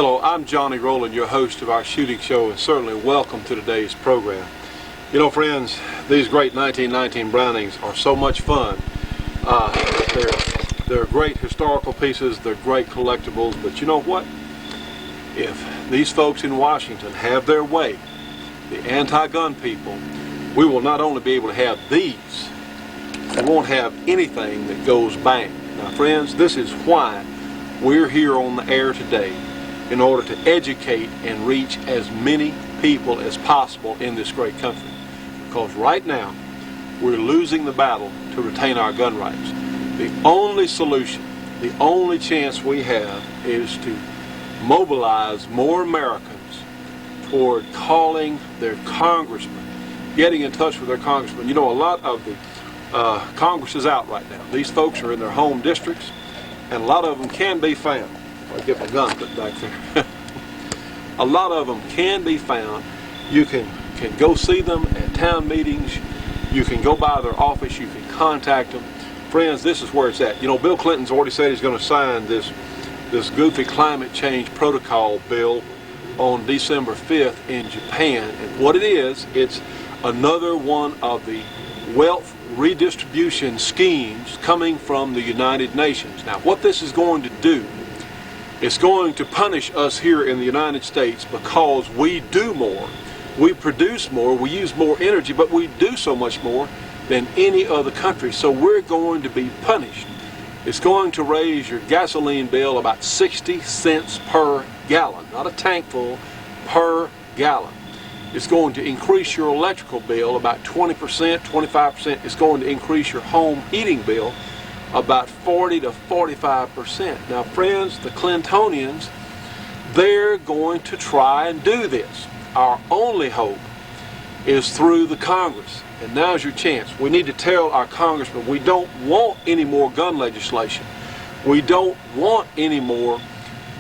Hello, I'm Johnny Rowland, your host of our shooting show, and certainly welcome to today's program. You know, friends, these great 1919 Brownings are so much fun. They're great historical pieces, they're great collectibles, but you know what? If these folks in Washington have their way, the anti-gun people, we will not only be able to have these, we won't have anything that goes bang. Now, friends, this is why we're here on the air today, in order to educate and reach as many people as possible in this great country. Because right now, we're losing the battle to retain our gun rights. The only solution, the only chance we have is to mobilize more Americans toward calling their congressmen, getting in touch with their congressmen. You know, a lot of the Congress is out right now. These folks are in their home districts, and a lot of them can be found. I get my gun put back there. A lot of them can be found. You can go see them at town meetings. You can go by their office. You can contact them. Friends, this is where it's at. You know, Bill Clinton's already said he's going to sign this goofy climate change protocol bill on December 5th in Japan. And what it is, it's another one of the wealth redistribution schemes coming from the United Nations. Now, what this is going to do, it's going to punish us here in the United States because we do more, we produce more, we use more energy, but we do so much more than any other country. So we're going to be punished. It's going to raise your gasoline bill about 60 cents per gallon, not a tank full, per gallon. It's going to increase your electrical bill about 20%, 25%. It's going to increase your home heating bill about 40 to 45%. Now, friends, the Clintonians, they're going to try and do this. Our only hope is through the Congress. And now's your chance. We need to tell our congressmen we don't want any more gun legislation. We don't want any more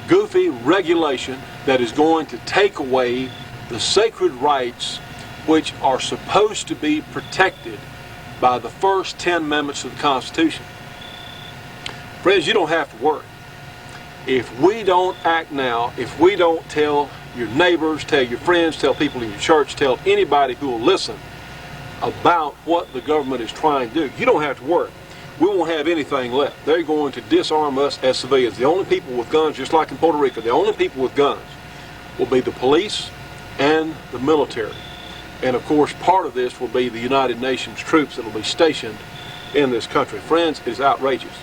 goofy regulation that is going to take away the sacred rights which are supposed to be protected by the first 10 amendments of the Constitution. Friends, you don't have to worry. If we don't act now, if we don't tell your neighbors, tell your friends, tell people in your church, tell anybody who will listen about what the government is trying to do, you don't have to worry. We won't have anything left. They're going to disarm us as civilians. The only people with guns, just like in Puerto Rico, the only people with guns will be the police and the military. And of course, part of this will be the United Nations troops that will be stationed in this country. Friends, it's outrageous.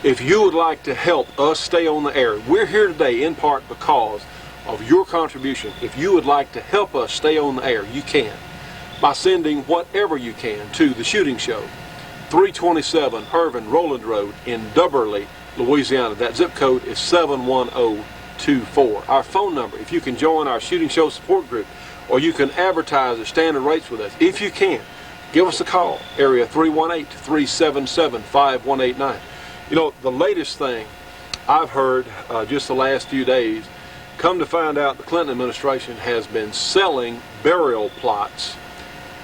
If you would like to help us stay on the air, we're here today in part because of your contribution. If you would like to help us stay on the air, you can by sending whatever you can to the Shooting Show, 327 Irvin Rowland Road in Dubberly, Louisiana. That zip code is 71024. Our phone number, if you can join our Shooting Show support group, or you can advertise at standard rates with us, if you can, give us a call, area 318-377-5189. You know, the latest thing I've heard just the last few days, come to find out the Clinton administration has been selling burial plots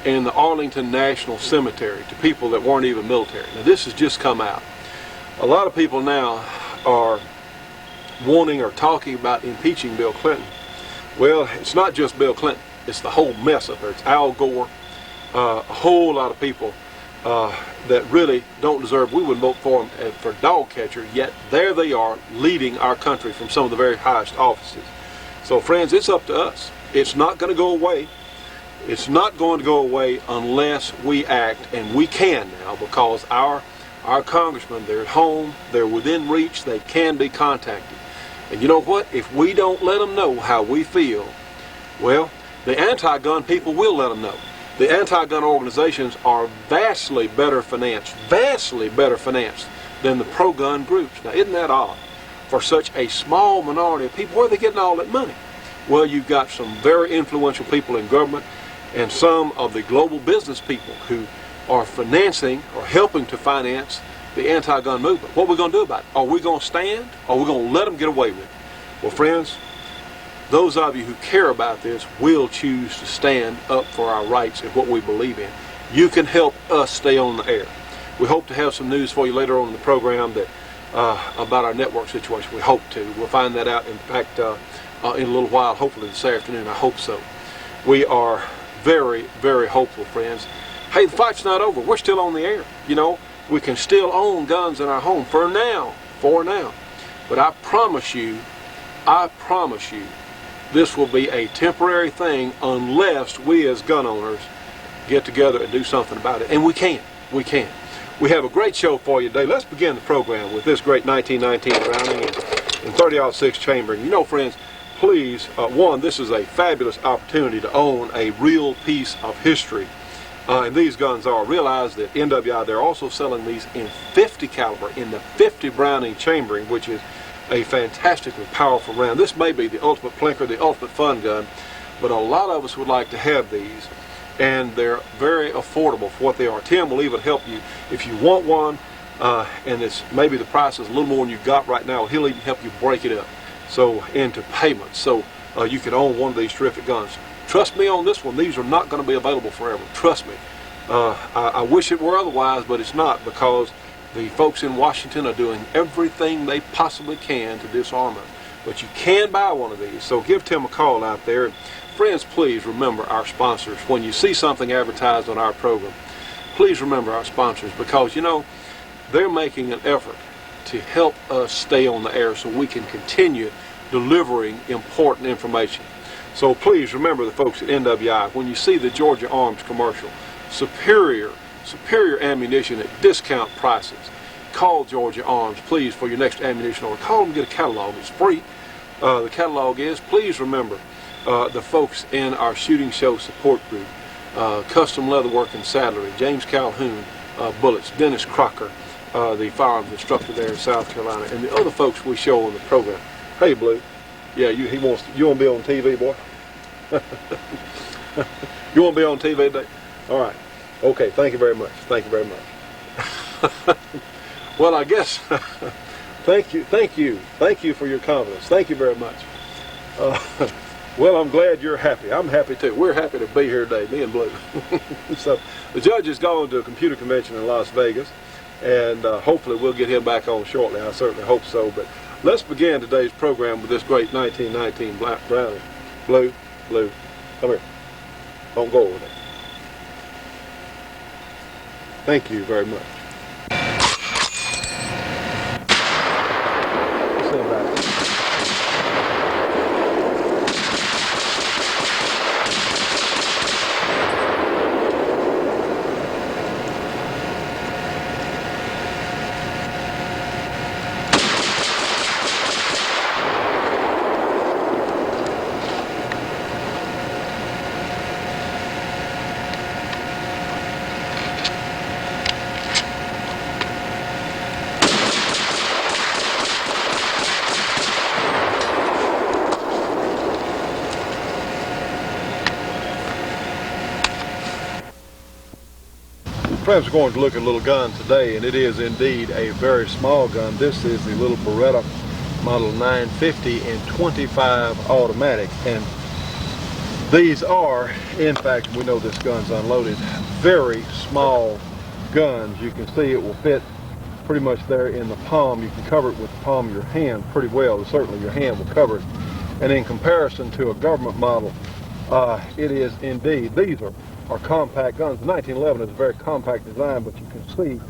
in the Arlington National Cemetery to people that weren't even military. Now, this has just come out. A lot of people now are wanting or talking about impeaching Bill Clinton. Well, it's not just Bill Clinton. It's the whole mess up there. It's Al Gore, a whole lot of people that really don't deserve. We wouldn't vote for them for dog catcher, yet there they are leading our country from some of the very highest offices. So friends, it's up to us. It's not going to go away. It's not going to go away unless we act, and we can now, because our congressmen, they're at home, they're within reach, they can be contacted. And you know what? If we don't let them know how we feel, well, the anti-gun people will let them know. The anti-gun organizations are vastly better financed than the pro-gun groups. Now, isn't that odd? For such a small minority of people, where are they getting all that money? Well, you've got some very influential people in government and some of the global business people who are financing or helping to finance the anti-gun movement. What are we going to do about it? Are we going to stand, or are we going to let them get away with it? Well, friends, those of you who care about this will choose to stand up for our rights and what we believe in. You can help us stay on the air. We hope to have some news for you later on in the program that about our network situation. We hope to. We'll find that out, in fact, in a little while, hopefully this afternoon. I hope so. We are very, very hopeful, friends. Hey, the fight's not over. We're still on the air. You know, we can still own guns in our home for now. But I promise you, this will be a temporary thing unless we as gun owners get together and do something about it. And we can. We have a great show for you today. Let's begin the program with this great 1919 Browning and 30-06 chambering. You know, friends, please, one, this is a fabulous opportunity to own a real piece of history. And these guns are. Realize that NWI, they're also selling these in 50 caliber, in the 50 Browning chambering, which is a fantastically powerful round. This may be the ultimate plinker, the ultimate fun gun, but a lot of us would like to have these, and they're very affordable for what they are. Tim will even help you if you want one, and it's maybe the price is a little more than you got right now. He'll even help you break it up into payments, so you can own one of these terrific guns. Trust me on this one, these are not going to be available forever. Trust me. I wish it were otherwise, but it's not, because the folks in Washington are doing everything they possibly can to disarm us. But you can buy one of these, so give Tim a call out there. Friends, please remember our sponsors. When you see something advertised on our program, please remember our sponsors, because, you know, they're making an effort to help us stay on the air so we can continue delivering important information. So please remember the folks at NWI. When you see the Georgia Arms commercial, superior ammunition at discount prices, call Georgia Arms, please, for your next ammunition order. Call them and get a catalog. It's free. The catalog is. Please remember the folks in our shooting show support group, Custom Leatherwork and Saddlery, James Calhoun, Bullets, Dennis Crocker, the firearms instructor there in South Carolina, and the other folks we show on the program. Hey, Blue. Yeah, you want to be on TV, boy? You want to be on TV today? All right. Okay, thank you very much. Thank you very much. Well, I guess, thank you for your confidence. Thank you very much. Well, I'm glad you're happy. I'm happy too. We're happy to be here today, me and Blue. So, the judge is going to a computer convention in Las Vegas, and hopefully we'll get him back on shortly. I certainly hope so. But let's begin today's program with this great 1919 Browning. Blue, come here. Don't go over there. Thank you very much. Sit back. Friends, we're going to look at a little gun today, and it is indeed a very small gun. This is the little Beretta Model 950 in 25 automatic, and these are, in fact, we know this gun's unloaded, very small guns. You can see it will fit pretty much there in the palm. You can cover it with the palm of your hand pretty well. Certainly your hand will cover it. And in comparison to a government model, it is indeed, these are compact guns. The 1911 is a very compact design, but you can see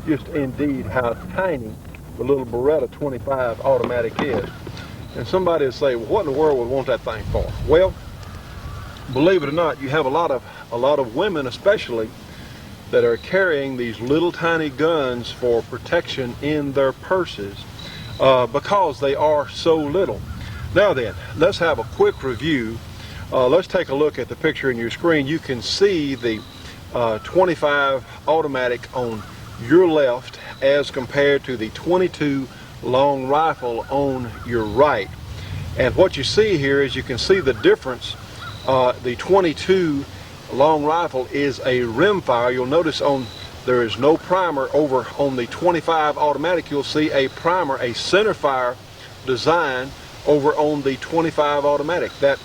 just indeed how tiny the little Beretta 25 automatic is. And somebody will say, well, what in the world would want that thing for? Well, believe it or not, you have a lot of women especially that are carrying these little tiny guns for protection in their purses because they are so little. Now then, let's have a quick review. Let's take a look at the picture in your screen. You can see the 25 automatic on your left as compared to the 22 long rifle on your right. And what you see here is you can see the difference. The 22 long rifle is a rimfire. You'll notice there is no primer over on the 25 automatic. You'll see a primer, a centerfire design over on the 25 automatic. That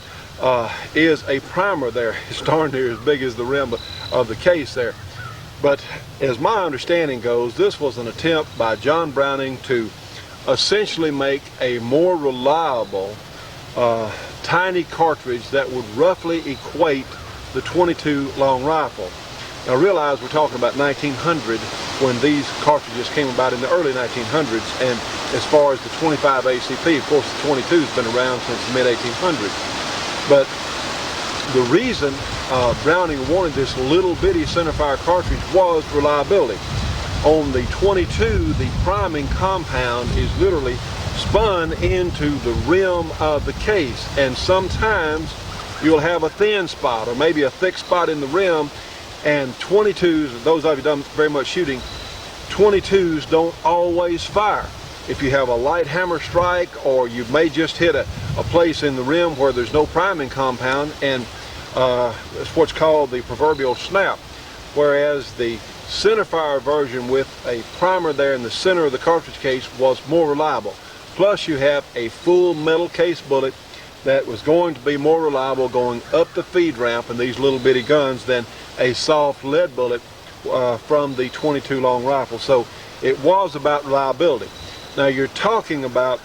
is a primer there. It's darn near as big as the rim of the case there. But as my understanding goes, this was an attempt by John Browning to essentially make a more reliable tiny cartridge that would roughly equate the 22 long rifle. Now realize we're talking about 1900 when these cartridges came about in the early 1900s, and as far as the 25 ACP, of course the 22 has been around since the mid 1800s. But the reason Browning wanted this little bitty centerfire cartridge was reliability. On the 22, the priming compound is literally spun into the rim of the case, and sometimes you'll have a thin spot or maybe a thick spot in the rim, and 22s, those of you done very much shooting, 22s don't always fire. If you have a light hammer strike, or you may just hit a place in the rim where there's no priming compound, and it's what's called the proverbial snap, whereas the centerfire version with a primer there in the center of the cartridge case was more reliable. Plus you have a full metal case bullet that was going to be more reliable going up the feed ramp in these little bitty guns than a soft lead bullet from the 22 long rifle. So it was about reliability. Now you're talking about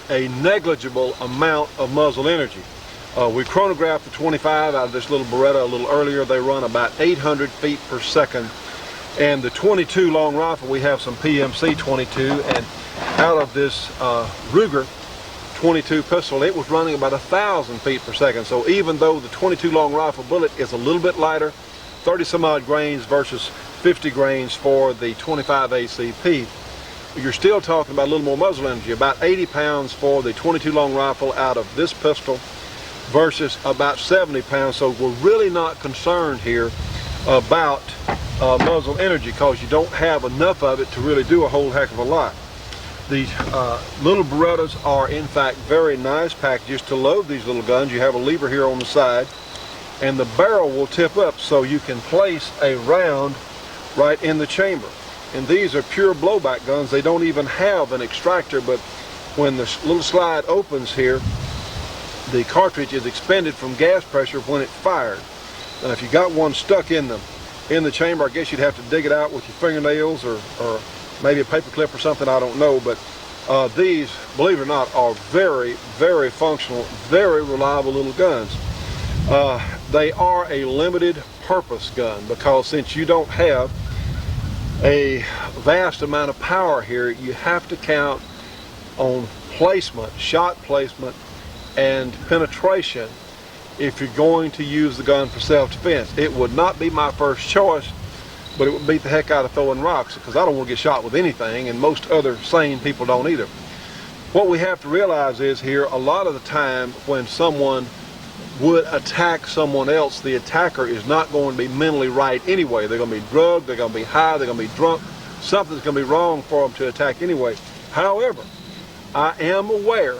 a negligible amount of muzzle energy. We chronographed the 25 out of this little Beretta a little earlier. They run about 800 feet per second. And the 22 long rifle, we have some PMC 22, and out of this Ruger 22 pistol, it was running about 1,000 feet per second. So even though the 22 long rifle bullet is a little bit lighter, 30 some odd grains versus 50 grains for the 25 ACP, you're still talking about a little more muzzle energy, about 80 pounds for the 22 long rifle out of this pistol versus about 70 pounds. So we're really not concerned here about muzzle energy, because you don't have enough of it to really do a whole heck of a lot. The little Berettas are in fact very nice packages to load these little guns. You have a lever here on the side, and the barrel will tip up so you can place a round right in the chamber. And these are pure blowback guns. They don't even have an extractor, but when the little slide opens here, the cartridge is expended from gas pressure when it's fired. Now if you got one stuck in the chamber, I guess you'd have to dig it out with your fingernails or maybe a paper clip or something, I don't know. But these, believe it or not, are very, very functional, very reliable little guns. They are a limited purpose gun, because since you don't have a vast amount of power here, you have to count on placement, shot placement, and penetration if you're going to use the gun for self-defense. It would not be my first choice, but it would beat the heck out of throwing rocks, because I don't want to get shot with anything, and most other sane people don't either. What we have to realize is here, a lot of the time when someone would attack someone else, the attacker is not going to be mentally right anyway. They're going to be drugged, they're going to be high, they're going to be drunk. Something's going to be wrong for them to attack anyway. However, I am aware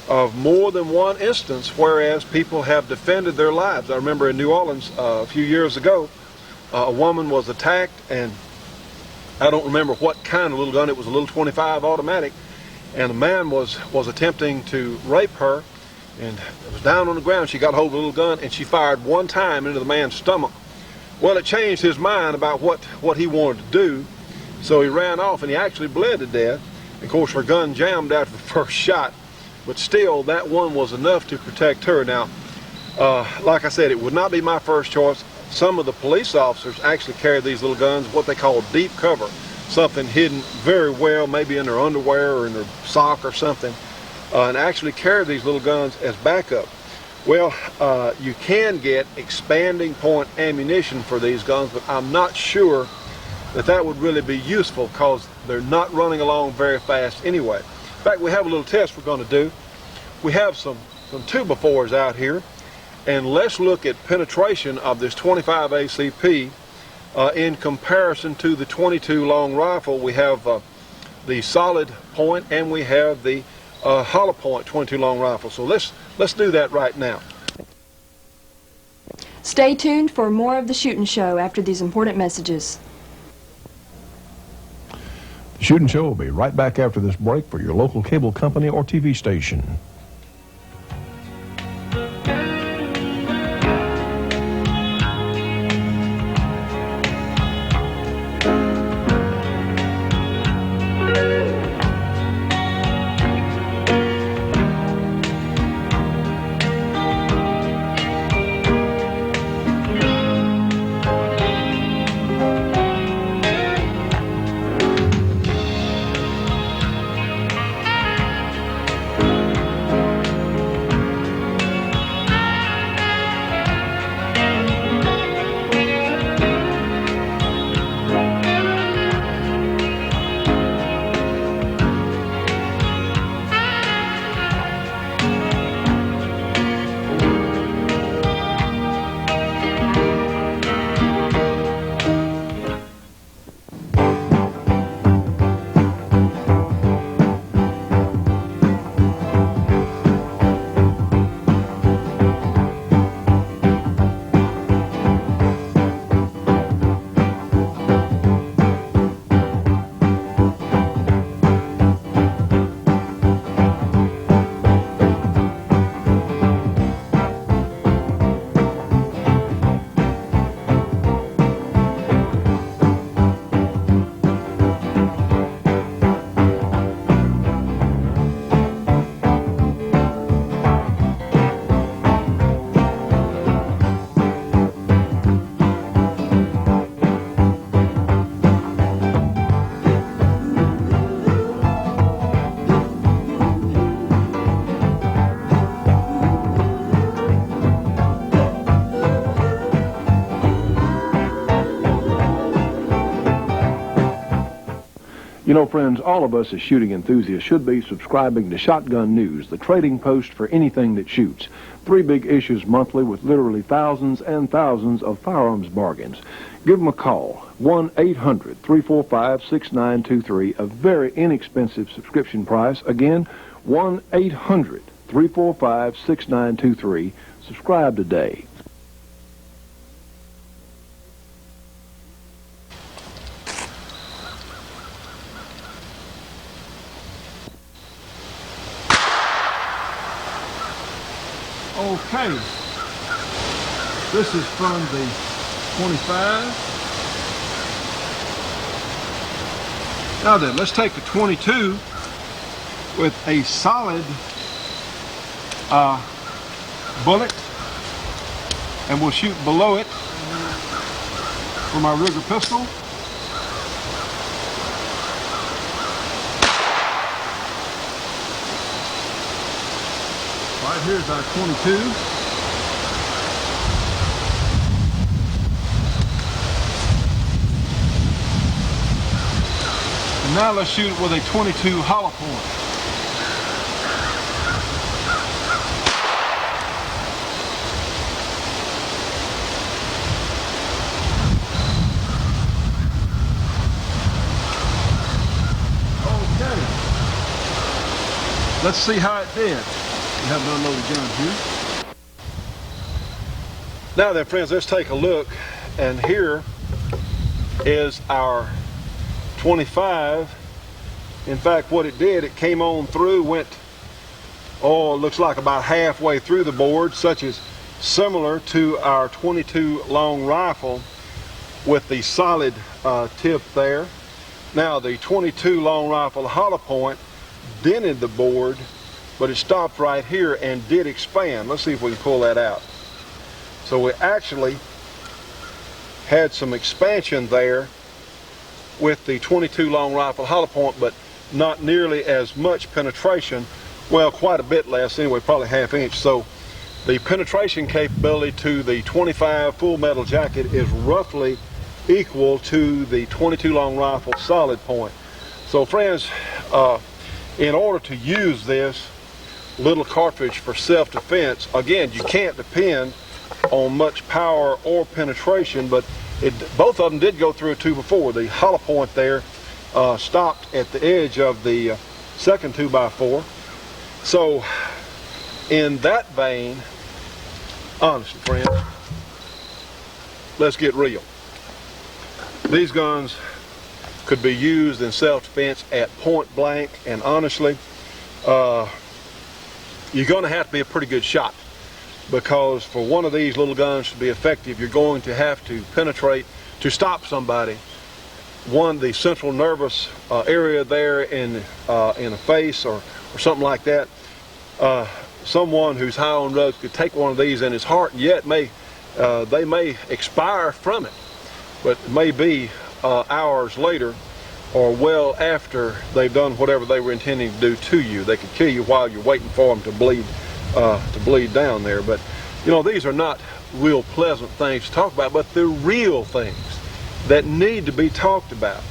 of more than one instance whereas people have defended their lives. I remember in New Orleans a few years ago, a woman was attacked, and I don't remember what kind of little gun. It was a little 25 automatic, and a man was attempting to rape her, and it was down on the ground. She got hold of the little gun, and she fired one time into the man's stomach. Well, it changed his mind about what he wanted to do, so he ran off, and he actually bled to death. Of course, her gun jammed after the first shot, but still, that one was enough to protect her. Now, like I said, it would not be my first choice. Some of the police officers actually carry these little guns, what they call deep cover, something hidden very well, maybe in their underwear or in their sock or something, and actually carry these little guns as backup. Well, you can get expanding point ammunition for these guns, but I'm not sure that would really be useful, because they're not running along very fast anyway. In fact, we have a little test we're going to do. We have some 2x4s out here, and let's look at penetration of this 25 ACP in comparison to the 22 long rifle. We have the solid point, and we have the hollow point 22 long rifle. So let's do that right now. Stay tuned for more of the Shootin' Show after these important messages. The Shootin' Show will be right back after this break for your local cable company or TV station. You know, friends, all of us as shooting enthusiasts should be subscribing to Shotgun News, the trading post for anything that shoots. 3 big issues monthly with literally thousands and thousands of firearms bargains. Give them a call, 1-800-345-6923, a very inexpensive subscription price. Again, 1-800-345-6923. Subscribe today. Okay, this is from the 25. Now then, let's take the 22 with a solid bullet, and we'll shoot below it from our Ruger pistol. All right, here's our 22. And now let's shoot it with a 22 hollow point. Okay. Let's see how it did. We have an unloaded gun here. Now then, friends, let's take a look, and here is our 25. In fact, what it did, it came on through, went, it looks like about halfway through the board, such as similar to our 22 long rifle with the solid tip there. Now the 22 long rifle hollow point dented the board, but it stopped right here and did expand. Let's see if we can pull that out. So we actually had some expansion there with the 22 long rifle hollow point, but not nearly as much penetration. Well, quite a bit less anyway, probably ½ inch. So the penetration capability to the 25 full metal jacket is roughly equal to the 22 long rifle solid point. So friends, in order to use this little cartridge for self-defense, again, you can't depend on much power or penetration, but both of them did go through a 2x4. The hollow point there stopped at the edge of the second 2x4. So in that vein, honestly, friends, let's get real. These guns could be used in self-defense at point blank, and honestly, you're going to have to be a pretty good shot, because for one of these little guns to be effective, you're going to have to penetrate to stop somebody. One, the central nervous area there in the face or something like that. Someone who's high on drugs could take one of these in his heart, and yet they may expire from it, but it may be hours later or well after they've done whatever they were intending to do to you. They could kill you while you're waiting for them to bleed down there. But you know, these are not real pleasant things to talk about, but they're real things that need to be talked about.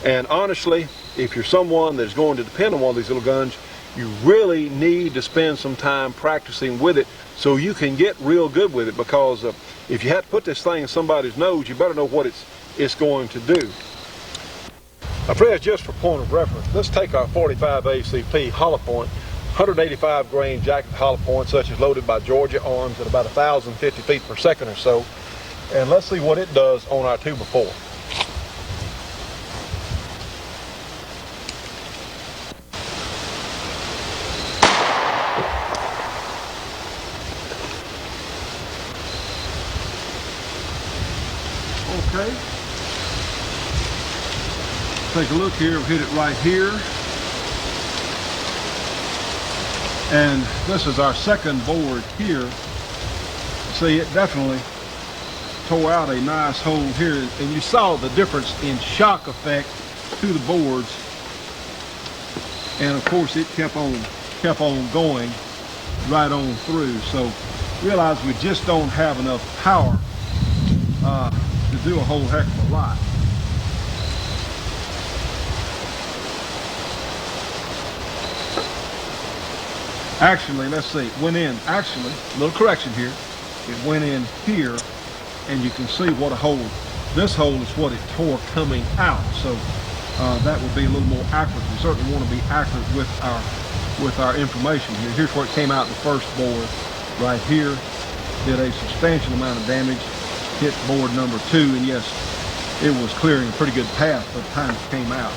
And honestly, if you're someone that's going to depend on one of these little guns, you really need to spend some time practicing with it so you can get real good with it, because if you have to put this thing in somebody's nose, you better know what it's going to do. Now friends, just for point of reference, let's take our 45 ACP hollow point, 185 grain jacket hollow point, such as loaded by Georgia Arms at about 1,050 feet per second or so, and let's see what it does on our 2x4. Okay. Take a look here, hit it right here. And this is our second board here. See, it definitely tore out a nice hole here, and you saw the difference in shock effect to the boards. And of course it kept on going right on through. So realize we just don't have enough power to do a whole heck of a lot. Actually, let's see, it went in, actually, a little correction here, it went in here, and you can see what a hole, this hole is what it tore coming out, so that would be a little more accurate. We certainly want to be accurate with our information here. Here's where it came out the first board, right here, did a substantial amount of damage, hit board number 2, and yes, it was clearing a pretty good path by the time it came out.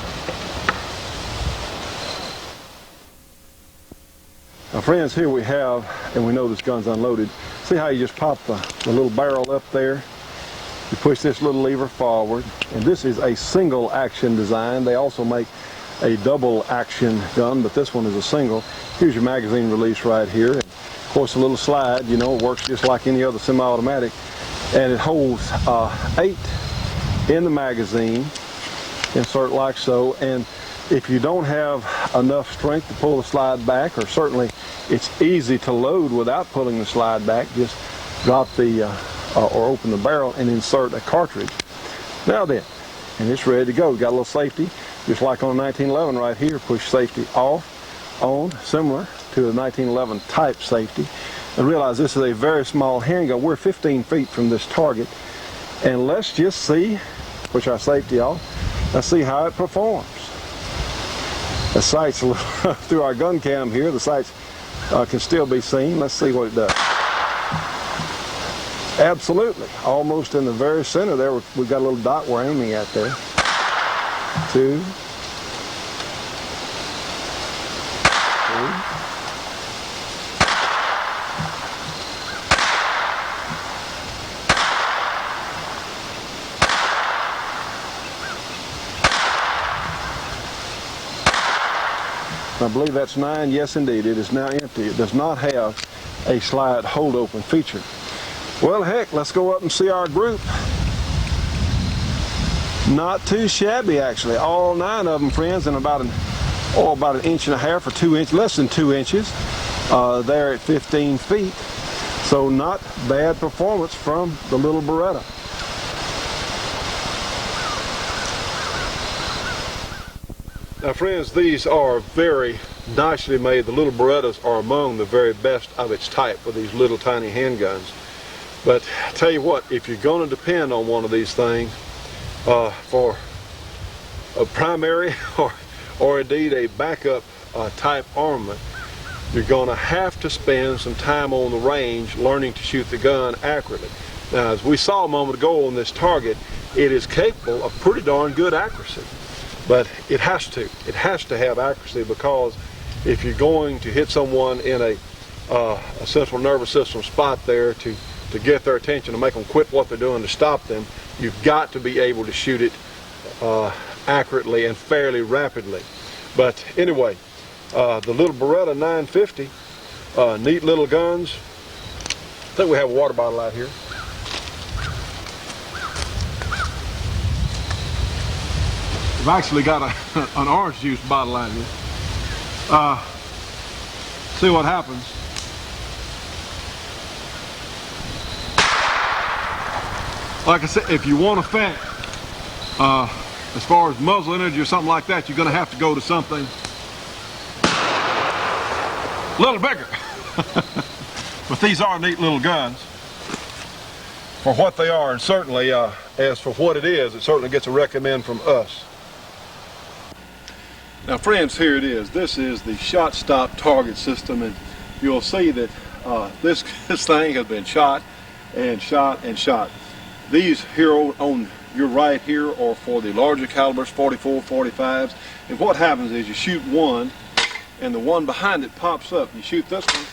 Now friends, here we have, and we know this gun's unloaded, see how you just pop the little barrel up there? You push this little lever forward, and this is a single action design. They also make a double action gun, but this one is a single. Here's your magazine release right here. And of course a little slide, you know, it works just like any other semi-automatic, and it holds 8 in the magazine, insert like so, and if you don't have enough strength to pull the slide back, or certainly it's easy to load without pulling the slide back, just drop the or open the barrel and insert a cartridge. Now then, and it's ready to go. Got a little safety, just like on a 1911 right here. Push safety off, on, similar to the 1911 type safety. And realize this is a very small handgun. We're 15 feet from this target, and let's just see, push our safety off, let's see how it performs. The sights through our gun cam here, the sights can still be seen. Let's see what it does. Absolutely, almost in the very center there, we've got a little dot we're aiming at there. 2, 3. I believe that's 9. Yes, indeed, it is now empty. It does not have a slide hold open feature. Well, heck, let's go up and see our group. Not too shabby, actually. All 9 of them, friends, and about an inch and a half or 2 inches, less than 2 inches. There at 15 feet. So not bad performance from the little Beretta. Now friends, these are very nicely made. The little Berettas are among the very best of its type for these little tiny handguns. But I tell you what, if you're going to depend on one of these things for a primary or indeed a backup type armament, you're going to have to spend some time on the range learning to shoot the gun accurately. Now, as we saw a moment ago on this target, it is capable of pretty darn good accuracy. But it has to have accuracy, because if you're going to hit someone in a central nervous system spot there to get their attention, to make them quit what they're doing, to stop them, you've got to be able to shoot it accurately and fairly rapidly. But anyway, the little Beretta 950, neat little guns. I think we have a water bottle out here. We've actually got an orange juice bottle out here. See what happens. Like I said, if you want effect, as far as muzzle energy or something like that, you're going to have to go to something a little bigger. But these are neat little guns for what they are, and certainly as for what it is, it certainly gets a recommend from us. Now friends, here it is. This is the shot stop target system, and you'll see that this thing has been shot and shot and shot. These here on your right here are for the larger calibers, 44, 45s, and what happens is you shoot one and the one behind it pops up. You shoot this one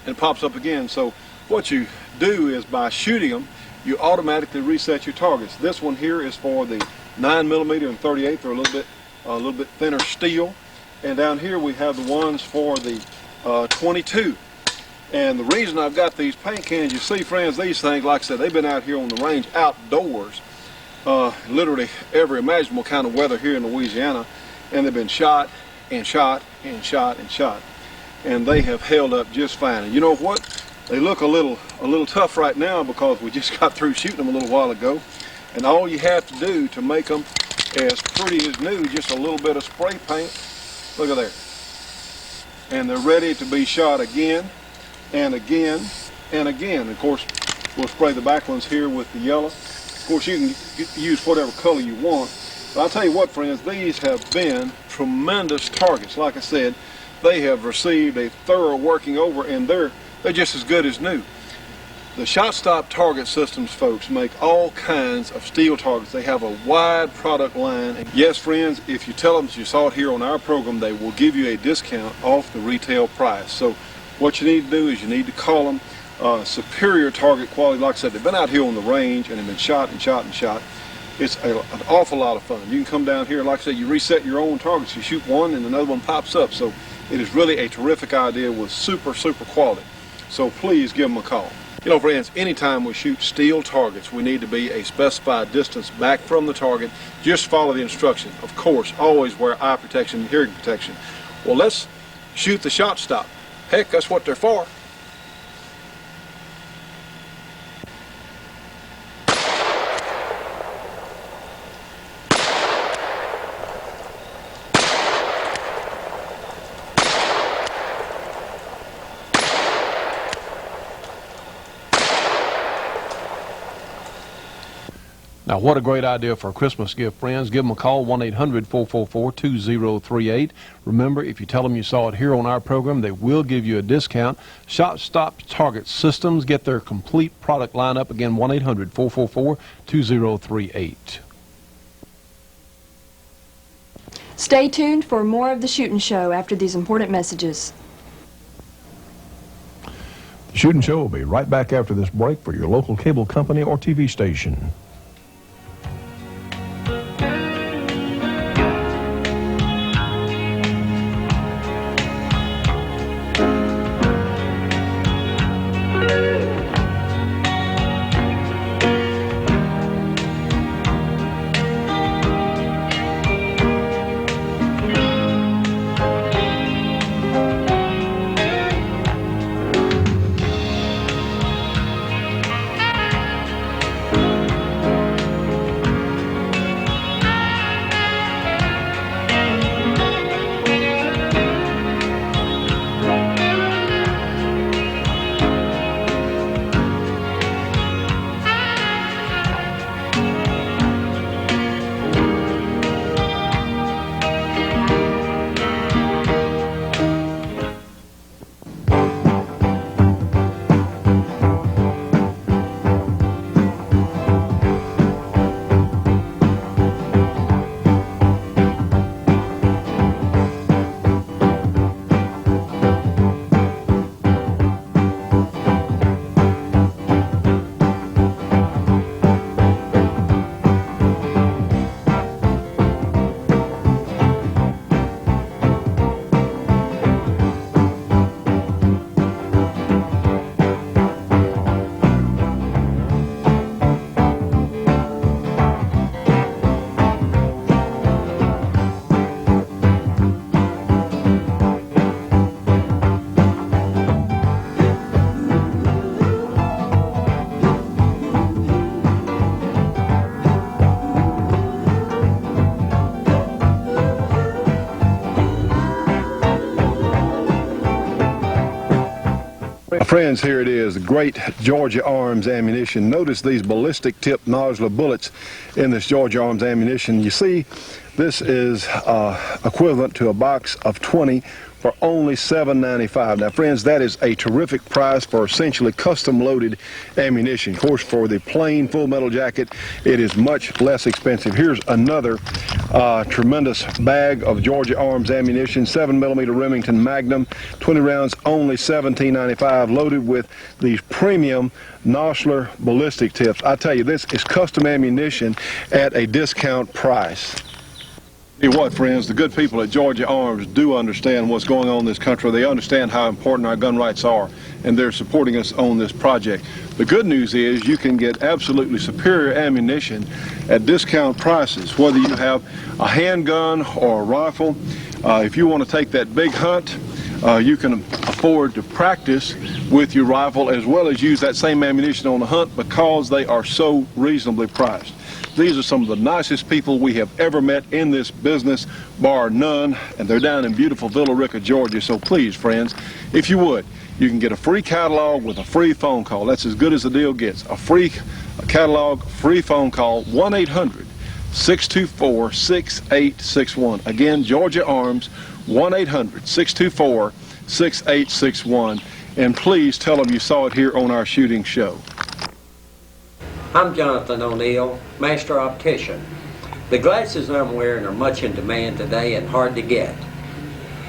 and it pops up again. So what you do is, by shooting them, you automatically reset your targets. This one here is for the 9mm and 38. They're a little bit thinner steel, and down here we have the ones for the 22. And the reason I've got these paint cans, you see friends, these things, like I said, they've been out here on the range outdoors, literally every imaginable kind of weather here in Louisiana, and they've been shot and shot and shot and shot, and they have held up just fine. And you know what? They look a little tough right now because we just got through shooting them a little while ago, and all you have to do to make them as pretty as new, just a little bit of spray paint. Look at there. and they're ready to be shot again and again and again. Of course, we'll spray the back ones here with the yellow. Of course, you can use whatever color you want. But I'll tell you what, friends, these have been tremendous targets. Like I said, they have received a thorough working over, and they're just as good as new. The Shot Stop Target Systems folks make all kinds of steel targets. They have a wide product line. And yes, friends, if you tell them that you saw it here on our program, they will give you a discount off the retail price. So what you need to do is you need to call them. Superior target quality. Like I said, they've been out here on the range and have been shot and shot and shot. It's an awful lot of fun. You can come down here, like I said, you reset your own targets. You shoot one and another one pops up. So it is really a terrific idea with super quality. So please give them a call. You know, friends, anytime we shoot steel targets, we need to be a specified distance back from the target. Just follow the instructions. Of course, always wear eye protection and hearing protection. Well, let's shoot the Shot Stop. Heck, that's what they're for. Now, what a great idea for a Christmas gift, friends. Give them a call, 1-800-444-2038. Remember, if you tell them you saw it here on our program, they will give you a discount. Shot Stop Target Systems. Get their complete product lineup. Again, 1-800-444-2038. Stay tuned for more of the Shootin' Show after these important messages. The Shootin' Show will be right back after this break for your local cable company or TV station. Friends, here it is, the great Georgia Arms ammunition. Notice these ballistic tip nodular bullets in this Georgia Arms ammunition. You see, this is equivalent to a box of 20 for only $7.95. Now, friends, that is a terrific price for essentially custom-loaded ammunition. Of course, for the plain full metal jacket, it is much less expensive. Here's another tremendous bag of Georgia Arms ammunition, 7mm Remington Magnum, 20 rounds, only $17.95, loaded with these premium Nosler ballistic tips. I tell you, this is custom ammunition at a discount price. Tell you what, friends, the good people at Georgia Arms do understand what's going on in this country. They understand how important our gun rights are, and they're supporting us on this project. The good news is you can get absolutely superior ammunition at discount prices, whether you have a handgun or a rifle. If you want to take that big hunt, you can afford to practice with your rifle as well as use that same ammunition on the hunt because they are so reasonably priced. These are some of the nicest people we have ever met in this business, bar none, and they're down in beautiful Villa Rica, Georgia. So please, friends, if you would, you can get a free catalog with a free phone call. That's as good as the deal gets. A free catalog, free phone call, 1-800-624-6861. Again, Georgia Arms, 1-800-624-6861. And please tell them you saw it here on our shooting show. I'm Jonathan O'Neill, Master Optician. The glasses I'm wearing are much in demand today and hard to get.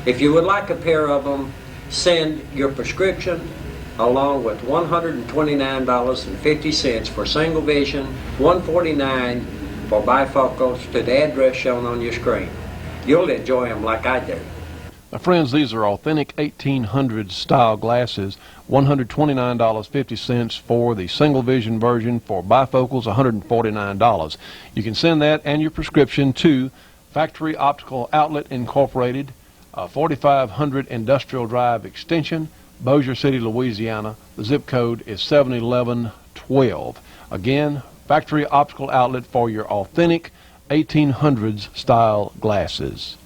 If you would like a pair of them, send your prescription along with $129.50 for single vision, $149 for bifocals to the address shown on your screen. You'll enjoy them like I do. Now, friends, these are authentic 1800s style glasses, $129.50 for the single vision version. For bifocals, $149. You can send that and your prescription to Factory Optical Outlet Incorporated, 4500 Industrial Drive Extension, Bossier City, Louisiana. The zip code is 71112. Again, Factory Optical Outlet for your authentic 1800s style glasses.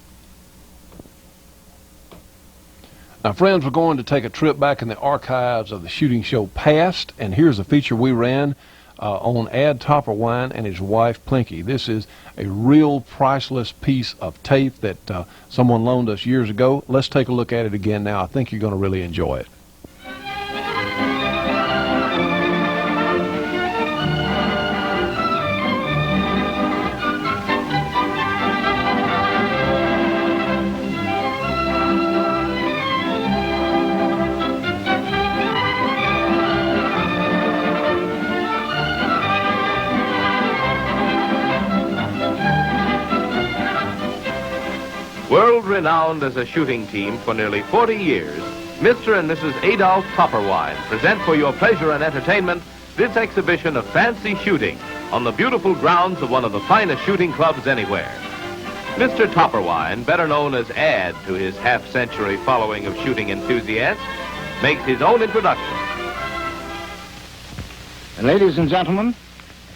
Now, friends, we're going to take a trip back in the archives of the shooting show past, and here's a feature we ran on Ad Topperwine and his wife, Plinky. This is a real priceless piece of tape that someone loaned us years ago. Let's take a look at it again now. I think you're going to really enjoy it. World-renowned as a shooting team for nearly 40 years, Mr. and Mrs. Adolph Topperwine present for your pleasure and entertainment this exhibition of fancy shooting on the beautiful grounds of one of the finest shooting clubs anywhere. Mr. Topperwine, better known as Ad to his half-century following of shooting enthusiasts, makes his own introduction. Ladies and gentlemen,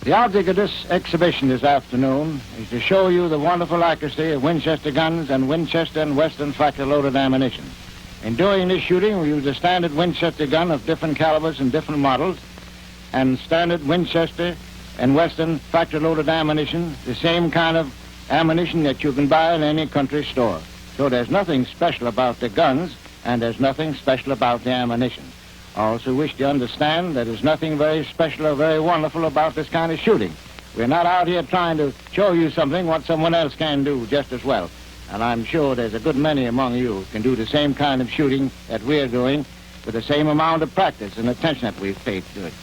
the object of this exhibition this afternoon is to show you the wonderful accuracy of Winchester guns and Winchester and Western factory-loaded ammunition. In doing this shooting, we use a standard Winchester gun of different calibers and different models, and standard Winchester and Western factory-loaded ammunition, the same kind of ammunition that you can buy in any country store. So there's nothing special about the guns, and there's nothing special about the ammunition. I also wish to understand that there's nothing very special or very wonderful about this kind of shooting. We're not out here trying to show you something what someone else can do just as well. And I'm sure there's a good many among you who can do the same kind of shooting that we're doing with the same amount of practice and attention that we've paid to it.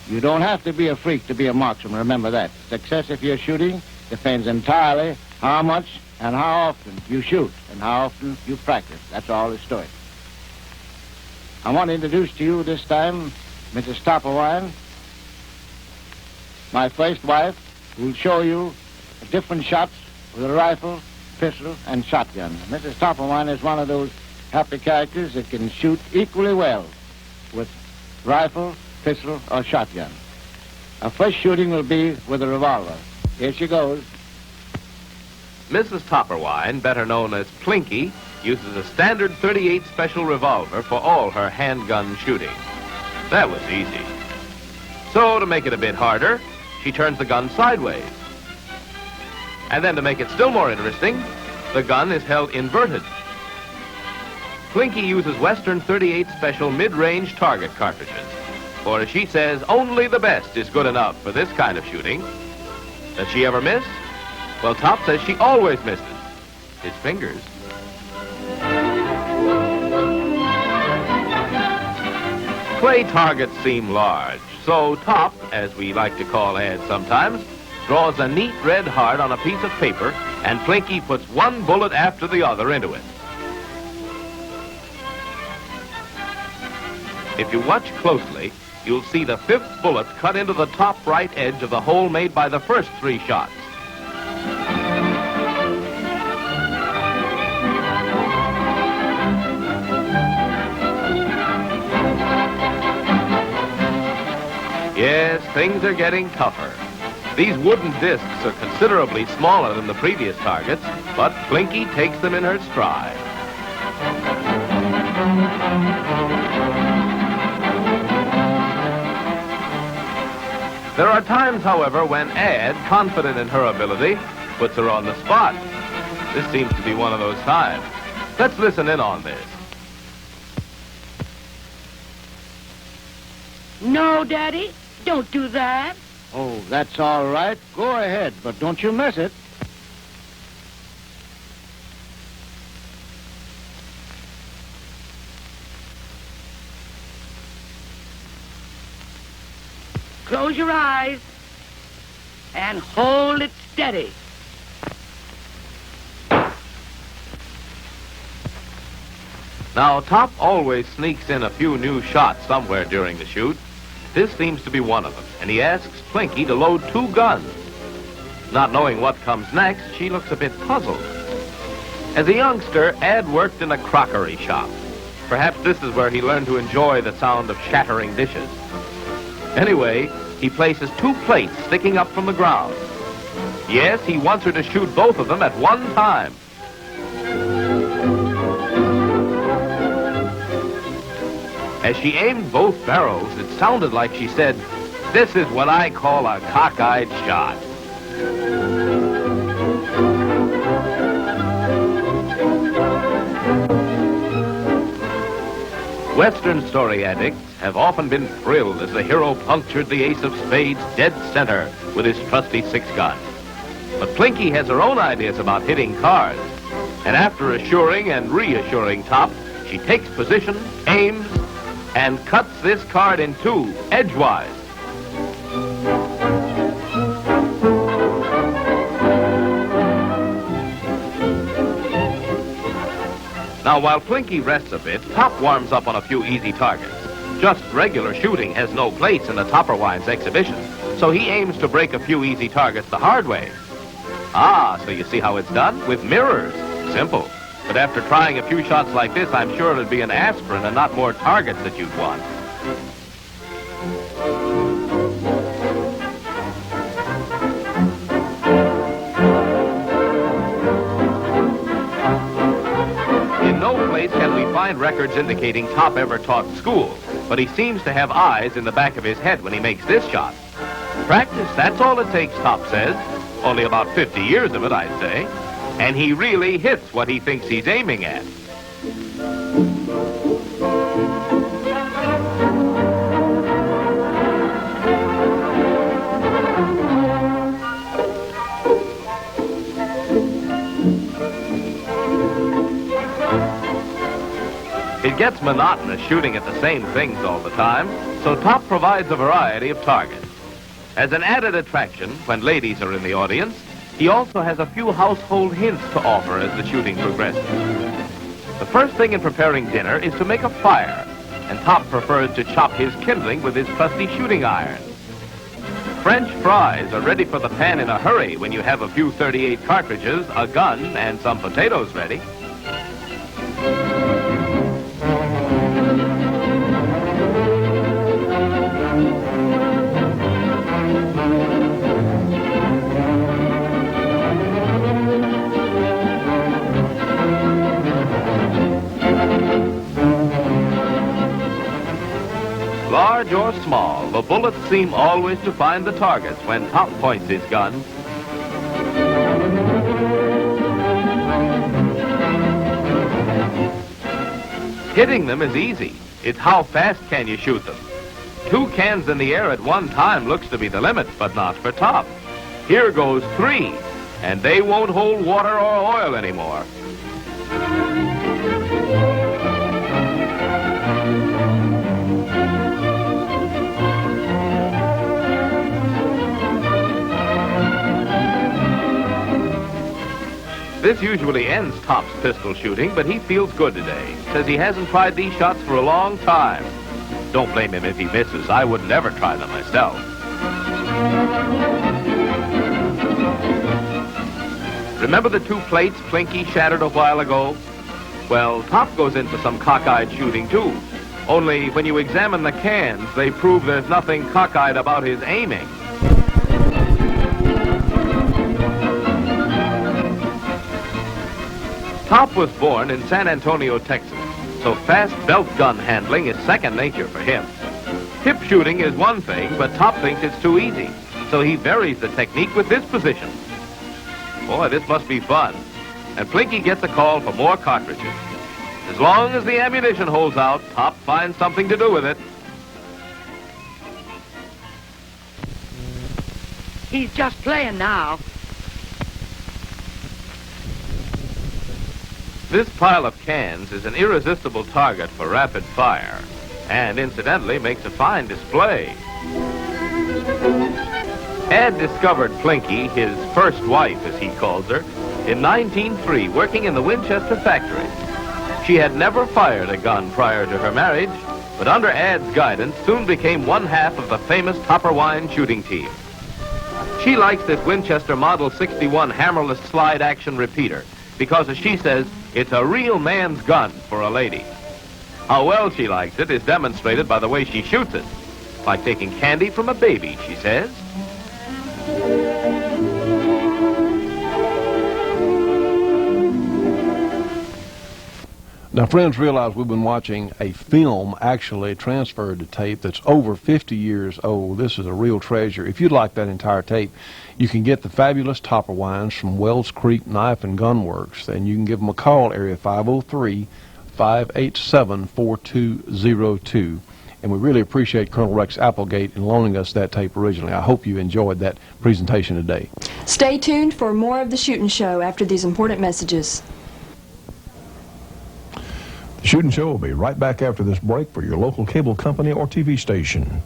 You don't have to be a freak to be a marksman, remember that. Success if you're shooting depends entirely how much and how often you shoot and how often you practice. That's all there's to it. I want to introduce to you this time Mrs. Topperwine, my first wife, who will show you different shots with a rifle, pistol, and shotgun. Mrs. Topperwine is one of those happy characters that can shoot equally well with rifle, pistol, or shotgun. Our first shooting will be with a revolver. Here she goes. Mrs. Topperwine, better known as Plinky, uses a standard .38 special revolver for all her handgun shooting. That was easy. So, to make it a bit harder, she turns the gun sideways. And then to make it still more interesting, the gun is held inverted. Plinky uses Western .38 special mid-range target cartridges. For as she says, only the best is good enough for this kind of shooting. Does she ever miss? Well, Top says she always misses. His fingers. Clay targets seem large, so Top, as we like to call Ed sometimes, draws a neat red heart on a piece of paper, and Plinky puts one bullet after the other into it. If you watch closely, you'll see the fifth bullet cut into the top right edge of the hole made by the first three shots. Yes, things are getting tougher. These wooden discs are considerably smaller than the previous targets, but Plinky takes them in her stride. There are times, however, when Ad, confident in her ability, puts her on the spot. This seems to be one of those times. Let's listen in on this. No, Daddy, don't do that. Oh, that's all right. Go ahead, but don't you miss it. Close your eyes and hold it steady. Now, Top always sneaks in a few new shots somewhere during the shoot. This seems to be one of them, and he asks Plinky to load 2 guns. Not knowing what comes next, she looks a bit puzzled. As a youngster, Ad worked in a crockery shop. Perhaps this is where he learned to enjoy the sound of shattering dishes. Anyway, he places 2 plates sticking up from the ground. Yes, he wants her to shoot both of them at one time. As she aimed both barrels, it sounded like she said, "This is what I call a cockeyed shot." Western story addicts have often been thrilled as the hero punctured the ace of spades dead center with his trusty 6-gun. But Plinky has her own ideas about hitting cards. And after assuring and reassuring Top, she takes position, aims, and cuts this card in 2, edgewise. Now, while Plinky rests a bit, Top warms up on a few easy targets. Just regular shooting has no place in the Rowlands exhibition, so he aims to break a few easy targets the hard way. Ah, so you see how it's done? With mirrors. Simple. But after trying a few shots like this, I'm sure it'd be an aspirin and not more targets that you'd want. In no place can we find records indicating Top ever taught school, but he seems to have eyes in the back of his head when he makes this shot. Practice, that's all it takes, Top says. Only about 50 years of it, I'd say. And he really hits what he thinks he's aiming at. It gets monotonous shooting at the same things all the time, so Top provides a variety of targets. As an added attraction, when ladies are in the audience, he also has a few household hints to offer as the shooting progresses. The first thing in preparing dinner is to make a fire, and Top prefers to chop his kindling with his trusty shooting iron. French fries are ready for the pan in a hurry when you have a few .38 cartridges, a gun, and some potatoes ready. Large or small, the bullets seem always to find the targets when Top points his gun. Hitting them is easy. It's how fast can you shoot them. 2 cans in the air at one time looks to be the limit, but not for Top. Here goes 3, and they won't hold water or oil anymore. This usually ends Top's pistol shooting, but he feels good today. Says he hasn't tried these shots for a long time. Don't blame him if he misses. I would never try them myself. Remember the 2 plates Plinky shattered a while ago? Well, Top goes in for some cockeyed shooting, too. Only when you examine the cans, they prove there's nothing cockeyed about his aiming. Top was born in San Antonio, Texas, so fast belt gun handling is second nature for him. Hip shooting is one thing, but Top thinks it's too easy, so he varies the technique with this position. Boy, this must be fun. And Plinky gets a call for more cartridges. As long as the ammunition holds out, Top finds something to do with it. He's just playing now. This pile of cans is an irresistible target for rapid fire, and incidentally makes a fine display. Ed discovered Plinky, his first wife as he calls her, in 1903, working in the Winchester factory. She had never fired a gun prior to her marriage, but under Ed's guidance soon became one half of the famous Topperwine shooting team. She likes this Winchester Model 61 hammerless slide action repeater because, as she says, it's a real man's gun for a lady. How well she likes it is demonstrated by the way she shoots it. Like taking candy from a baby, she says. Now, friends, realize we've been watching a film actually transferred to tape that's over 50 years old. This is a real treasure. If you'd like that entire tape, you can get the fabulous Topperwines from Wells Creek Knife and Gun Works, and you can give them a call, area 503-587-4202. And we really appreciate Colonel Rex Applegate in loaning us that tape originally. I hope you enjoyed that presentation today. Stay tuned for more of the Shootin' Show after these important messages. The Shootin' Show will be right back after this break for your local cable company or TV station.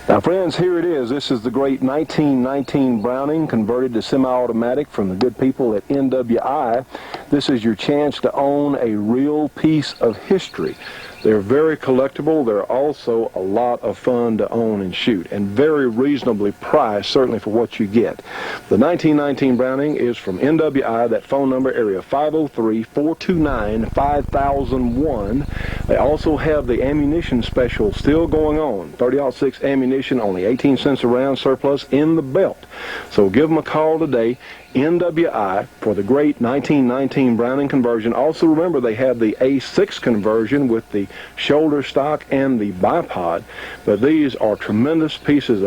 Now, friends, here it is. This is the great 1919 Browning converted to semi-automatic from the good people at NWI. This is your chance to own a real piece of history. They're very collectible. They're also a lot of fun to own and shoot, and very reasonably priced, certainly for what you get. The 1919 Browning is from NWI. That phone number, area 503-429-5001. They also have the ammunition special still going on. 30-06 ammunition, only 18 cents a round, surplus in the belt. So give them a call today. NWI for the great 1919 Browning conversion. Also remember, they have the A6 conversion with the shoulder stock and the bipod, but these are tremendous pieces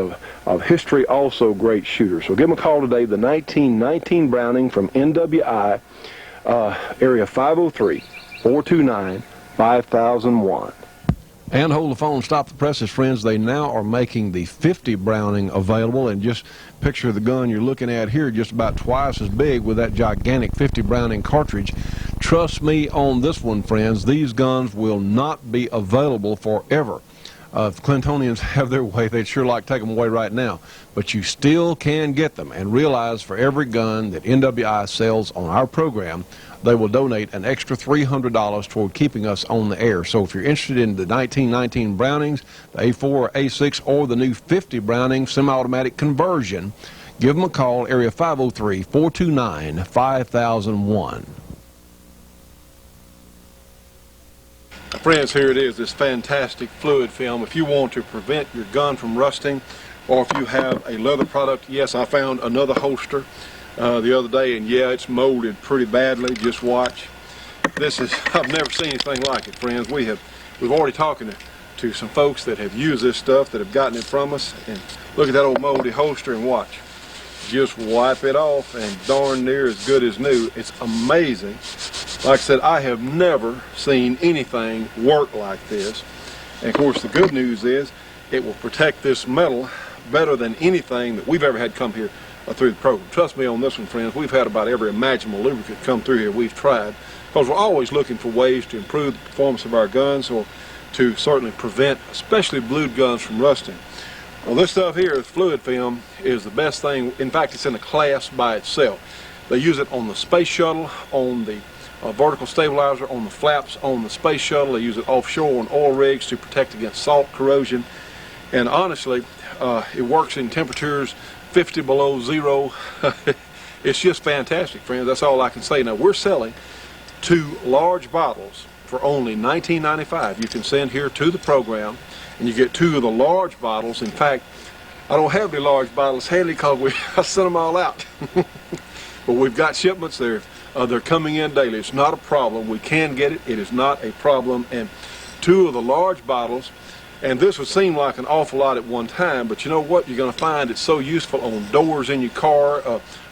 of history, also great shooters. So give them a call today, the 1919 Browning from NWI, area 503-429-5001. And hold the phone, stop the presses, friends. They now are making the 50 Browning available, and just picture the gun you're looking at here, just about twice as big with that gigantic 50 Browning cartridge. Trust me on this one, friends, these guns will not be available forever. If Clintonians have their way, they'd sure like to take them away right now. But you still can get them, and realize for every gun that NWI sells on our program, they will donate an extra $300 toward keeping us on the air. So if you're interested in the 1919 Brownings, the A4 or A6, or the new 50 Browning semi-automatic conversion, give them a call, area 503-429-5001. Friends, here it is, this fantastic fluid film. If you want to prevent your gun from rusting, or if you have a leather product, yes, I found another holster the other day, and yeah, it's molded pretty badly. Just watch. This is, I've never seen anything like it, friends. We've already talking to some folks that have used this stuff, that have gotten it from us, and look at that old moldy holster and watch. Just wipe it off and darn near as good as new. It's amazing. Like I said, I have never seen anything work like this. And of course, the good news is it will protect this metal better than anything that we've ever had come here through the program. Trust me on this one, friends. We've had about every imaginable lubricant come through here we've tried, because we're always looking for ways to improve the performance of our guns, or to certainly prevent especially blued guns from rusting. Well, this stuff here, this fluid film, is the best thing. In fact, it's in a class by itself. They use it on the space shuttle, on the vertical stabilizer, on the flaps on the space shuttle. They use it offshore on oil rigs to protect against salt corrosion. And honestly, it works in temperatures 50 below zero. It's just fantastic, friends. That's all I can say. Now, we're selling 2 large bottles for only $19.95. You can send here to the program, and you get 2 of the large bottles. In fact, I don't have any large bottles handy because I sent them all out. But we've got shipments there. They're coming in daily. It's not a problem. We can get it. It is not a problem. And 2 of the large bottles, and this would seem like an awful lot at one time, but you know what? You're going to find it's so useful on doors in your car,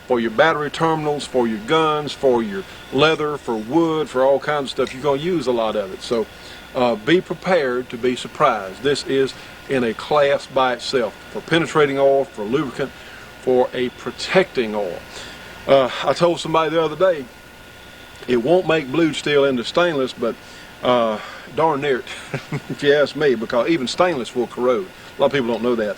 for your battery terminals, for your guns, for your leather, for wood, for all kinds of stuff. You're going to use a lot of it. So be prepared to be surprised. This is in a class by itself, for penetrating oil, for lubricant, for a protecting oil. I told somebody the other day, it won't make blued steel into stainless, but darn near it, if you ask me, because even stainless will corrode. A lot of people don't know that.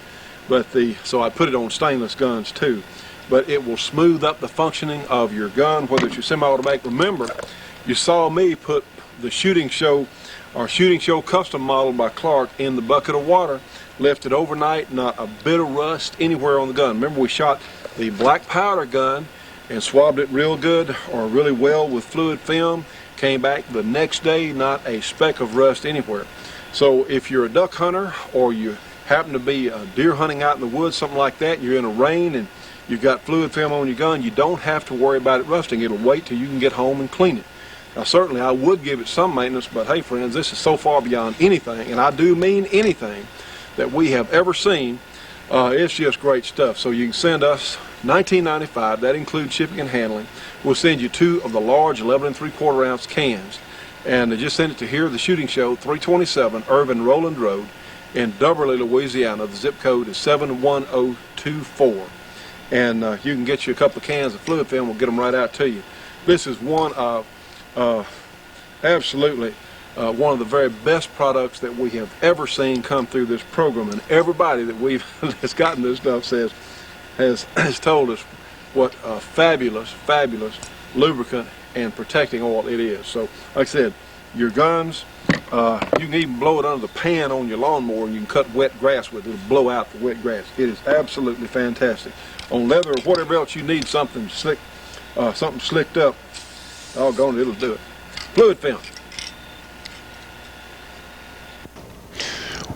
But so I put it on stainless guns too. But it will smooth up the functioning of your gun, whether it's your semi-automatic. Remember, you saw me put the Shooting Show, our Shooting Show custom model by Clark, in the bucket of water, left it overnight, not a bit of rust anywhere on the gun. Remember, we shot the black powder gun and swabbed it real good or really well with fluid film. Came back the next day, not a speck of rust anywhere. So if you're a duck hunter, or you happen to be deer hunting out in the woods, something like that, and you're in a rain and you've got fluid film on your gun, you don't have to worry about it rusting. It'll wait till you can get home and clean it. Now, certainly I would give it some maintenance, but hey, friends, this is so far beyond anything, and I do mean anything, that we have ever seen. It's just great stuff. So you can send us $19.95. That includes shipping and handling. We'll send you 2 of the large 11 3/4 ounce cans, and just send it to here, the Shooting Show, 327 Irvin Rowland Road in Duberly, Louisiana. The zip code is 71024. And you can get you a couple of cans of fluid film. We'll get them right out to you. This is one of absolutely one of the very best products that we have ever seen come through this program, and everybody that we've that's gotten this stuff has told us what a fabulous lubricant and protecting oil it is. So, like I said, your guns, you can even blow it under the pan on your lawnmower, and you can cut wet grass with it. It'll blow out the wet grass. It is absolutely fantastic. On leather or whatever else you need something slick, something slicked up, doggone it, it'll do it. Fluid film.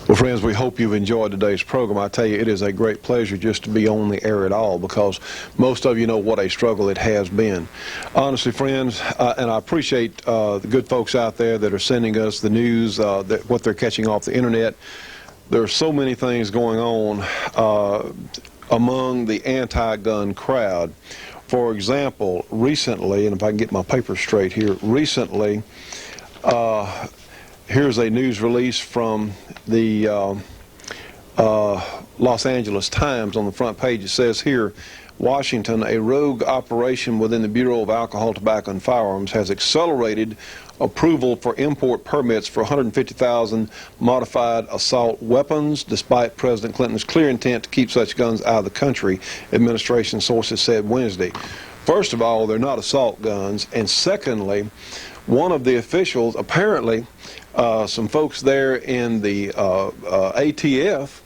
Well, friends, we hope you've enjoyed today's program. I tell you, it is a great pleasure just to be on the air at all, because most of you know what a struggle it has been. Honestly, friends, and I appreciate the good folks out there that are sending us the news, what they're catching off the internet. There are so many things going on among the anti-gun crowd. For example, recently, and if I can get my papers straight here, recently, here's a news release from the Los Angeles Times. On the front page it says here, Washington, a rogue operation within the Bureau of Alcohol, Tobacco, and Firearms has accelerated approval for import permits for 150,000 modified assault weapons, despite President Clinton's clear intent to keep such guns out of the country, administration sources said Wednesday. First of all, they're not assault guns, and secondly, one of the officials, apparently some folks there in the ATF,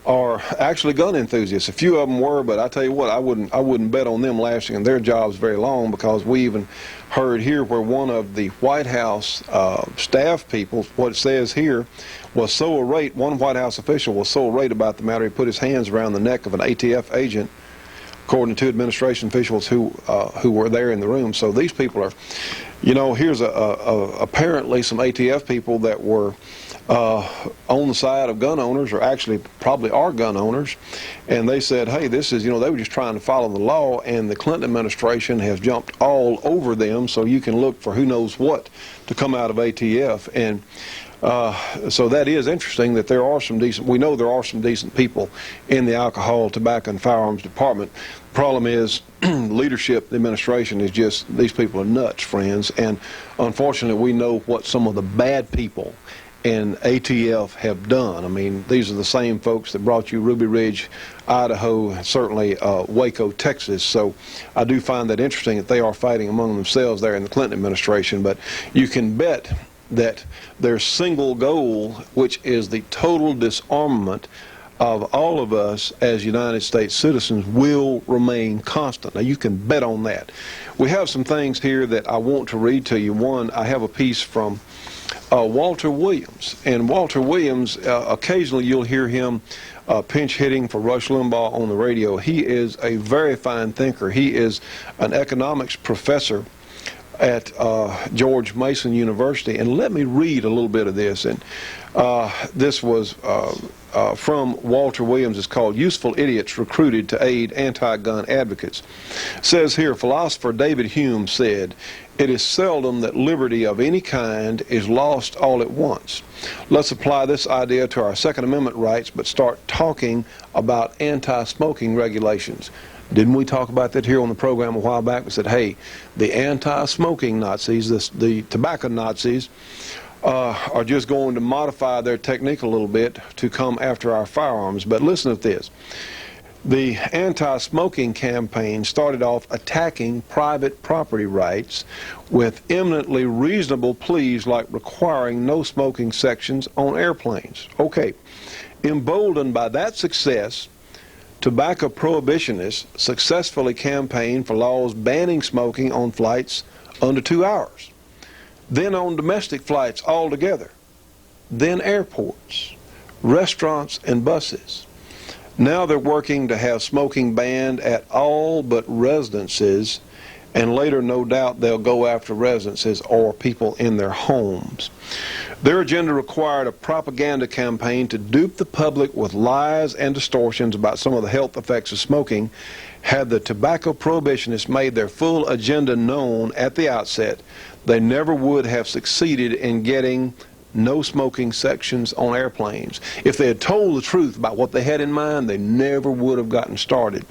are actually gun enthusiasts. A few of them were, but I tell you what, I wouldn't bet on them lasting their jobs very long, because we even heard here where one of the White House staff people, what it says here, was so irate, one White House official was so irate about the matter, he put his hands around the neck of an ATF agent, according to administration officials who were there in the room. So these people are, you know, here's apparently some ATF people that were on the side of gun owners, or actually probably are gun owners, and they said, hey, this is, you know, they were just trying to follow the law, and the Clinton administration has jumped all over them, so you can look for who knows what to come out of ATF. And So that is interesting that there are some decent, we know there are some decent people in the alcohol, tobacco, and firearms department. The problem is leadership, the administration is just, these people are nuts, friends. And unfortunately, we know what some of the bad people in ATF have done. I mean, these are the same folks that brought you Ruby Ridge, Idaho, and certainly Waco, Texas. So I do find that interesting that they are fighting among themselves there in the Clinton administration. But you can bet that their single goal, which is the total disarmament of all of us as United States citizens, will remain constant. Now, you can bet on that. We have some things here that I want to read to you. One, I have a piece from Walter Williams. And Walter Williams, occasionally you'll hear him pinch hitting for Rush Limbaugh on the radio. He is a very fine thinker. He is an economics professor at George Mason University. And let me read a little bit of this. And this was from Walter Williams. It's called Useful Idiots Recruited to Aid Anti-Gun Advocates. It says here, philosopher David Hume said, "It is seldom that liberty of any kind is lost all at once. Let's apply this idea to our Second Amendment rights, but start talking about anti-smoking regulations." Didn't we talk about that here on the program a while back? We said, hey, the anti-smoking Nazis, the tobacco Nazis, are just going to modify their technique a little bit to come after our firearms. But listen to this. The anti-smoking campaign started off attacking private property rights with eminently reasonable pleas like requiring no smoking sections on airplanes. Okay, emboldened by that success, tobacco prohibitionists successfully campaigned for laws banning smoking on flights under 2 hours, then on domestic flights altogether, then airports, restaurants, and buses. Now they're working to have smoking banned at all but residences, and later, no doubt, they'll go after residences or people in their homes. Their agenda required a propaganda campaign to dupe the public with lies and distortions about some of the health effects of smoking. Had the tobacco prohibitionists made their full agenda known at the outset, they never would have succeeded in getting no smoking sections on airplanes. If they had told the truth about what they had in mind, they never would have gotten started.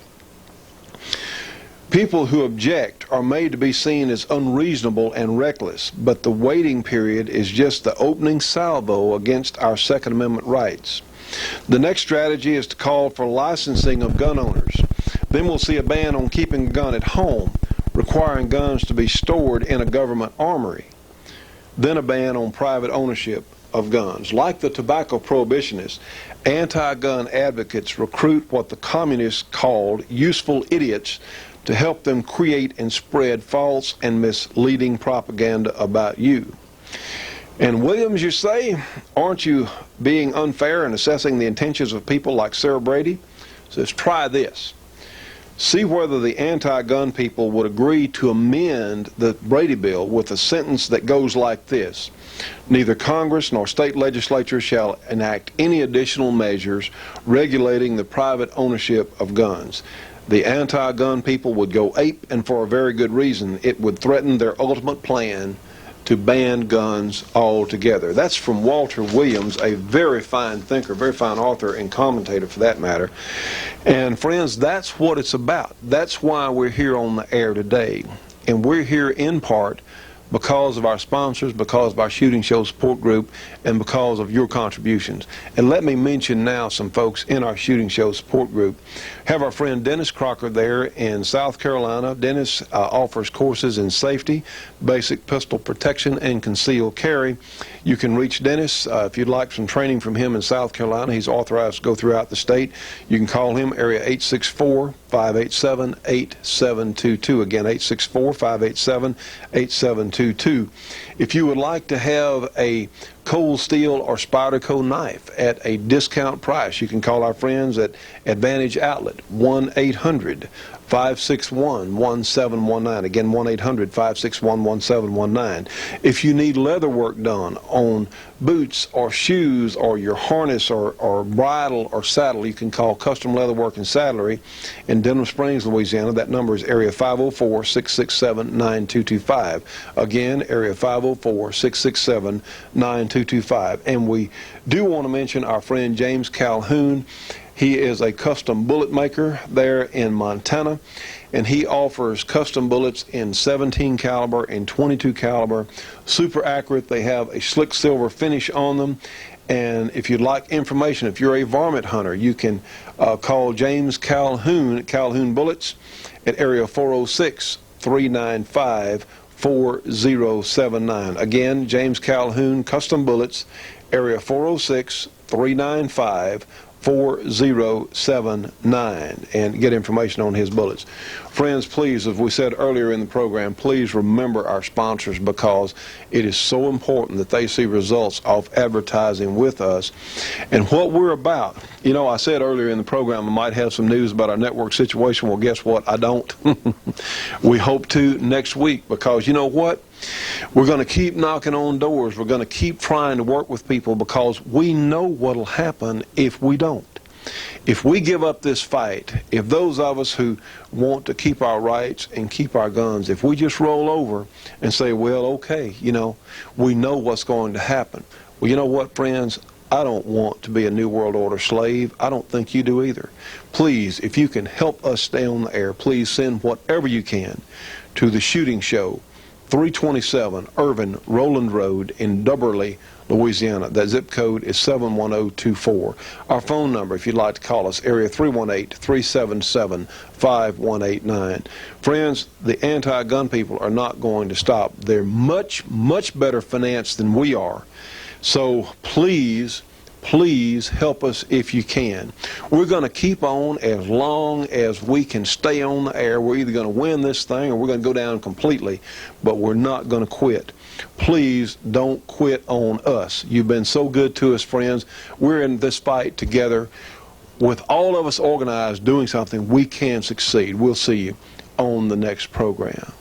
People who object are made to be seen as unreasonable and reckless, but the waiting period is just the opening salvo against our Second Amendment rights. The next strategy is to call for licensing of gun owners. Then we'll see a ban on keeping a gun at home, requiring guns to be stored in a government armory. Then a ban on private ownership of guns. Like the tobacco prohibitionists, anti-gun advocates recruit what the communists called useful idiots to help them create and spread false and misleading propaganda about you. And Williams, you say, aren't you being unfair in assessing the intentions of people like Sarah Brady? Says, try this. See whether the anti-gun people would agree to amend the Brady bill with a sentence that goes like this: neither Congress nor state legislatures shall enact any additional measures regulating the private ownership of guns. The anti-gun people would go ape, and for a very good reason. It would threaten their ultimate plan to ban guns altogether. That's from Walter Williams, a very fine thinker, very fine author and commentator for that matter. And friends, that's what it's about. That's why we're here on the air today. And we're here in part because of our sponsors, because of our Shooting Show support group, and because of your contributions. And let me mention now some folks in our Shooting Show support group. Have our friend Dennis Crocker there in South Carolina. Dennis offers courses in safety, basic pistol protection, and concealed carry. You can reach Dennis if you'd like some training from him in South Carolina. He's authorized to go throughout the state. You can call him, area 864-587-8722. Again, 864-587-8722. If you would like to have a Cold Steel or Spyderco knife at a discount price, you can call our friends at Advantage Outlet, 1-800 1-800-561-1719. Again, 1-800-561-1719. If you need leather work done on boots or shoes or your harness or bridle or saddle, you can call Custom Leather Work and Saddlery in Denham Springs, Louisiana. That number is area 504-667-9225. Again, area 504-667-9225. And we do want to mention our friend James Calhoun. He is a custom bullet maker there in Montana, and he offers custom bullets in 17 caliber and 22 caliber, super accurate. They have a slick silver finish on them. And if you'd like information, if you're a varmint hunter, you can call James Calhoun at Calhoun Bullets at area 406-395-4079. Again, James Calhoun Custom Bullets, area 406-395-4079, and get information on his bullets. Friends, please, as we said earlier in the program, please remember our sponsors, because it is so important that they see results off advertising with us and what we're about. You know, I said earlier in the program I might have some news about our network situation. Well, guess what? I don't. We hope to next week, because you know what? We're going to keep knocking on doors. We're going to keep trying to work with people, because we know what will happen if we don't. If we give up this fight, if those of us who want to keep our rights and keep our guns, if we just roll over and say, well, okay, you know, we know what's going to happen. Well, you know what, friends? I don't want to be a New World Order slave. I don't think you do either. Please, if you can help us stay on the air, please send whatever you can to the Shooting Show, 327 Irvin Rowland Road in Dubberly, Louisiana. That zip code is 71024. Our phone number, if you'd like to call us, area 318-377-5189. Friends, the anti-gun people are not going to stop. They're much, much better financed than we are. So please, please help us if you can. We're going to keep on as long as we can stay on the air. We're either going to win this thing or we're going to go down completely, but we're not going to quit. Please don't quit on us. You've been so good to us, friends. We're in this fight together. With all of us organized doing something, we can succeed. We'll see you on the next program.